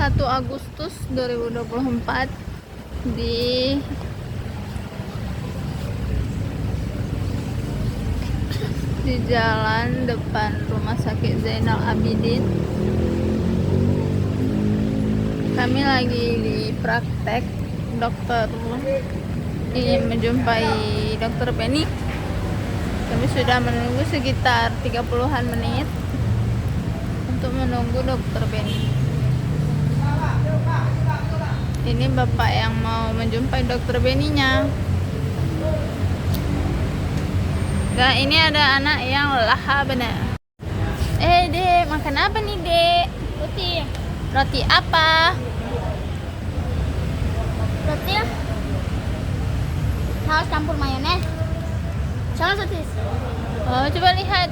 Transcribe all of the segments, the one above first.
1 Agustus 2024 di jalan depan Rumah Sakit Zainal Abidin. Kami lagi di praktek dokter, ingin menjumpai dokter Penny. Kami sudah menunggu sekitar 30-an menit untuk menunggu dokter Penny. Ini bapak yang mau menjumpai dokter Benny-nya. Dan ini ada anak yang lahap benar. Dek, makan apa nih, Dek? Roti. Roti apa? Roti saus campur mayones. Sama sosis. Oh, coba lihat.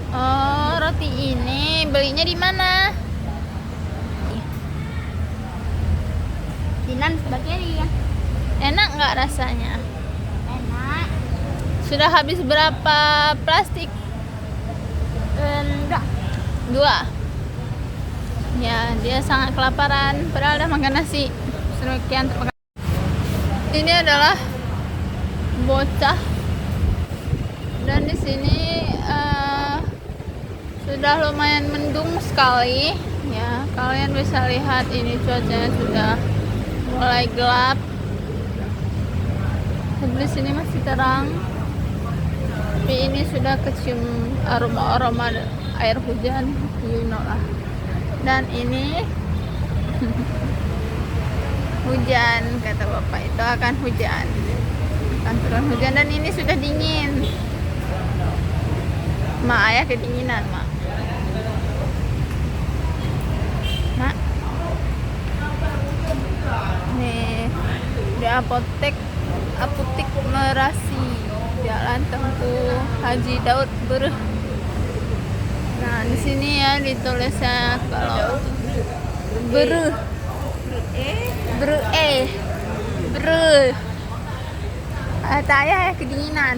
Oh, roti ini belinya di mana? Dinan spaghetti ya. Enak nggak rasanya? Enak. Sudah habis berapa plastik? Enggak. 2. Ya, dia sangat kelaparan. Padahal udah makan nasi. Sekian, terima kasih. Ini adalah bocah. Dan di sini sudah lumayan mendung sekali. Ya, kalian bisa lihat ini cuacanya sudah mulai gelap. Di sini masih terang. Tapi ini sudah kecium aroma air hujan, you know lah. Dan ini hujan, kata bapak itu akan hujan, akan turun hujan. Dan ini sudah dingin. Mak, ayah kedinginan, Mak. Mak, nih di apotek Merasi, Jalan Tengku Haji Daud Beruh. Nah, di sini ya ditulisnya kalau Beruh, Beruh. Kata ayah ya kedinginan.